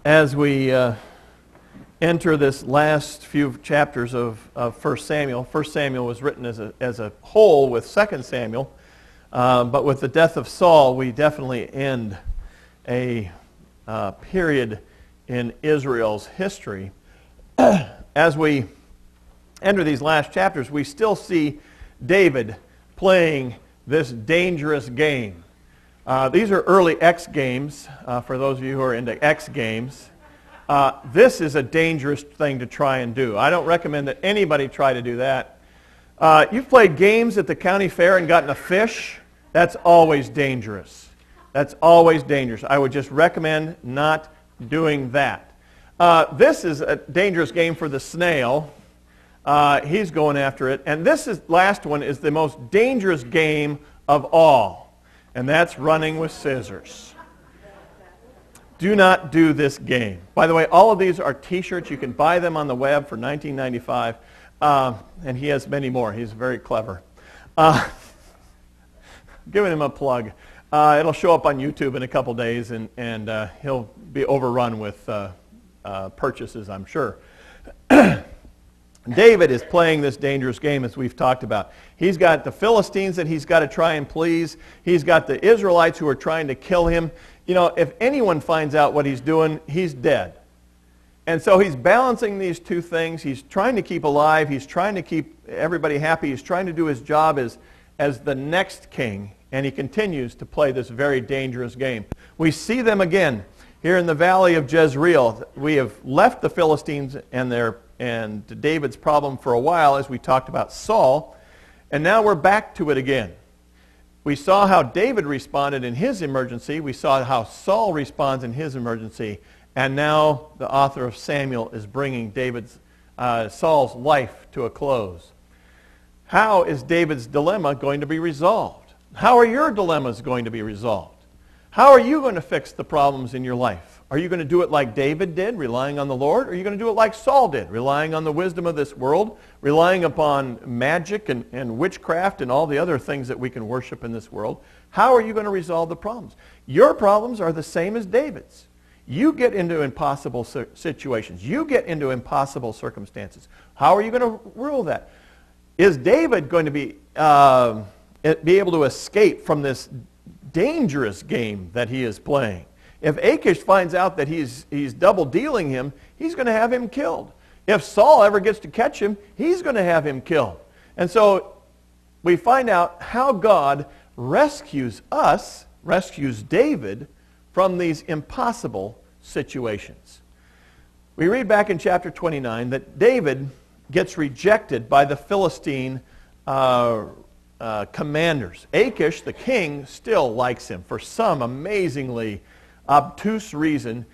As we enter this last few chapters of 1 Samuel, 1 Samuel was written as a whole with 2 Samuel, but with the death of Saul, we definitely end a period in Israel's history. As we enter these last chapters, we still see David playing this dangerous game. These are early X games, for those of you who are into X games. This is a dangerous thing to try and do. I don't recommend that anybody try to do that. You've played games at the county fair and gotten a fish. That's always dangerous. That's always dangerous. I would just recommend not doing that. This is a dangerous game for the snail. He's going after it. And last one is the most dangerous game of all. And that's running with scissors. Do not do this game. By the way, all of these are T-shirts. You can buy them on the web for $19.95. And he has many more. He's very clever. Giving him a plug. It'll show up on YouTube in a couple days, and he'll be overrun with purchases, I'm sure. David is playing this dangerous game, as we've talked about. He's got the Philistines that he's got to try and please. He's got the Israelites who are trying to kill him. You know, if anyone finds out what he's doing, he's dead. And so he's balancing these two things. He's trying to keep alive. He's trying to keep everybody happy. He's trying to do his job as the next king. And he continues to play this very dangerous game. We see them again here in the valley of Jezreel. We have left the Philistines and David's problem for a while as we talked about Saul. And now we're back to it again. We saw how David responded in his emergency. We saw how Saul responds in his emergency. And now the author of Samuel is bringing Saul's life to a close. How is David's dilemma going to be resolved? How are your dilemmas going to be resolved? How are you going to fix the problems in your life? Are you going to do it like David did, relying on the Lord? Or are you going to do it like Saul did, relying on the wisdom of this world, relying upon magic and witchcraft and all the other things that we can worship in this world? How are you going to resolve the problems? Your problems are the same as David's. You get into impossible situations. You get into impossible circumstances. How are you going to rule that? Is David going to be able to escape from this dangerous game that he is playing? If Achish finds out that he's double dealing him, he's going to have him killed. If Saul ever gets to catch him, he's going to have him killed. And so we find out how God rescues David from these impossible situations. We read back in chapter 29 that David gets rejected by the Philistine commanders. Achish, the king, still likes him for some amazingly obtuse reason.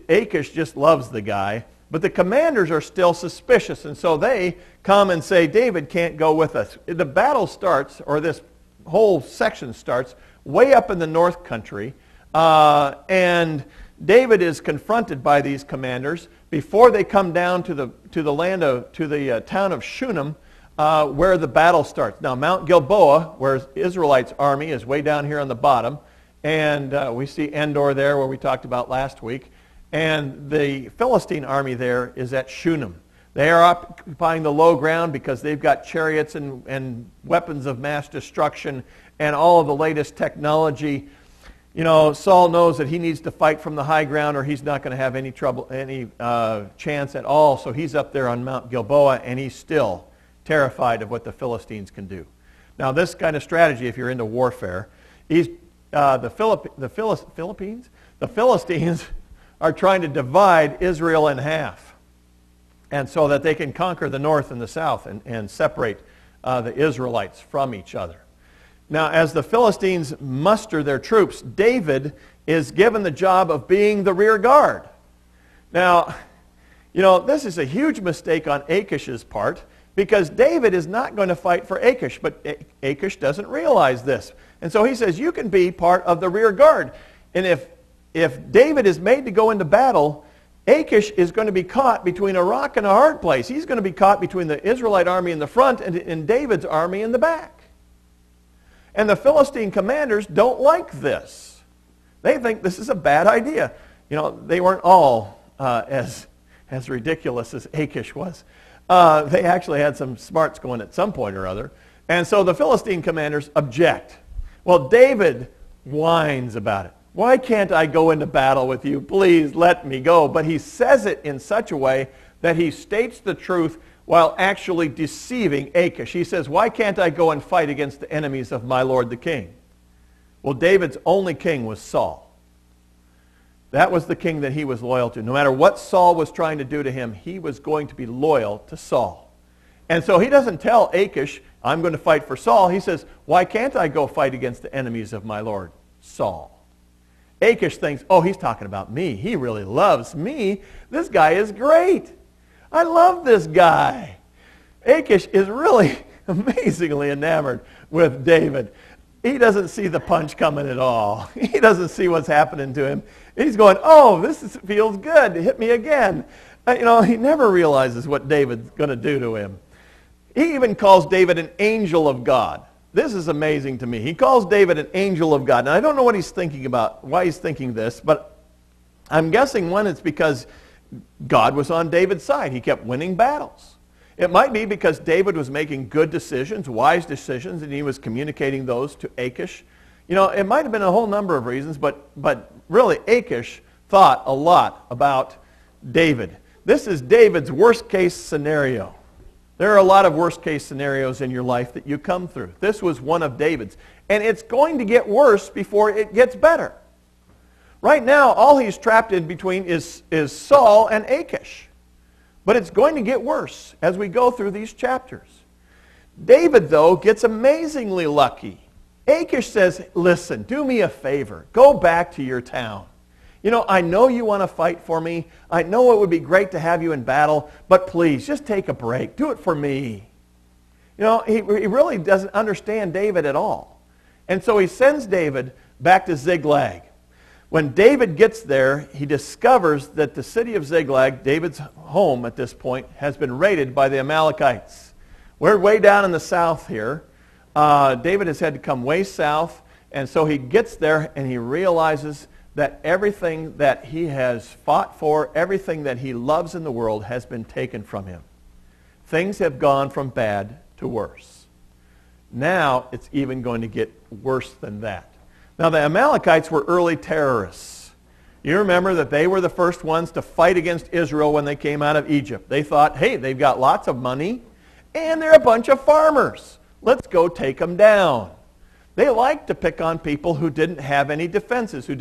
Achish just loves the guy, but the commanders are still suspicious, and so they come and say, David can't go with us. The battle starts, or this whole section starts, way up in the north country, and David is confronted by these commanders before they come down to the town of Shunem, where the battle starts. Now, Mount Gilboa, where Israelites' army is way down here on the bottom, and we see Endor there, where we talked about last week, and the Philistine army there is at Shunem. They are occupying the low ground because they've got chariots and weapons of mass destruction and all of the latest technology. You know, Saul knows that he needs to fight from the high ground or he's not going to have any chance at all, so he's up there on Mount Gilboa, and he's still terrified of what the Philistines can do. Now, this kind of strategy, if you're into warfare, the Philistines are trying to divide Israel in half, and so that they can conquer the north and the south and separate the Israelites from each other. Now, as the Philistines muster their troops, David is given the job of being the rear guard. Now, you know, this is a huge mistake on Achish's part, because David is not going to fight for Achish, but Achish doesn't realize this. And so he says, you can be part of the rear guard. And if David is made to go into battle, Achish is going to be caught between a rock and a hard place. He's going to be caught between the Israelite army in the front and David's army in the back. And the Philistine commanders don't like this. They think this is a bad idea. You know, they weren't all as ridiculous as Achish was. They actually had some smarts going at some point or other. And so the Philistine commanders object. Well, David whines about it. Why can't I go into battle with you? Please let me go. But he says it in such a way that he states the truth while actually deceiving Achish. He says, why can't I go and fight against the enemies of my lord the king? Well, David's only king was Saul. That was the king that he was loyal to. No matter what Saul was trying to do to him, he was going to be loyal to Saul. And so he doesn't tell Achish, I'm going to fight for Saul. He says, why can't I go fight against the enemies of my lord, Saul? Achish thinks, oh, he's talking about me. He really loves me. This guy is great. I love this guy. Achish is really amazingly enamored with David. He doesn't see the punch coming at all. He doesn't see what's happening to him. He's going, oh, feels good. Hit me again. He never realizes what David's going to do to him. He even calls David an angel of God. This is amazing to me. He calls David an angel of God. Now, I don't know what he's thinking about, why he's thinking this, but I'm guessing one, it's because God was on David's side. He kept winning battles. It might be because David was making good decisions, wise decisions, and he was communicating those to Achish. It might have been a whole number of reasons, but really Achish thought a lot about David. This is David's worst case scenario. There are a lot of worst case scenarios in your life that you come through. This was one of David's. And it's going to get worse before it gets better. Right now, all he's trapped in between is Saul and Achish. But it's going to get worse as we go through these chapters. David, though, gets amazingly lucky. Achish says, listen, do me a favor. Go back to your town. I know you want to fight for me. I know it would be great to have you in battle, but please, just take a break. Do it for me. He really doesn't understand David at all. And so he sends David back to Ziklag. When David gets there, he discovers that the city of Ziklag, David's home at this point, has been raided by the Amalekites. We're way down in the south here. David has had to come way south, and so he gets there and he realizes that everything that he has fought for, everything that he loves in the world has been taken from him. Things have gone from bad to worse. Now it's even going to get worse than that. Now the Amalekites were early terrorists. You remember that they were the first ones to fight against Israel when they came out of Egypt. They thought, hey, they've got lots of money and they're a bunch of farmers. Let's go take them down. They liked to pick on people who didn't have any defenses, who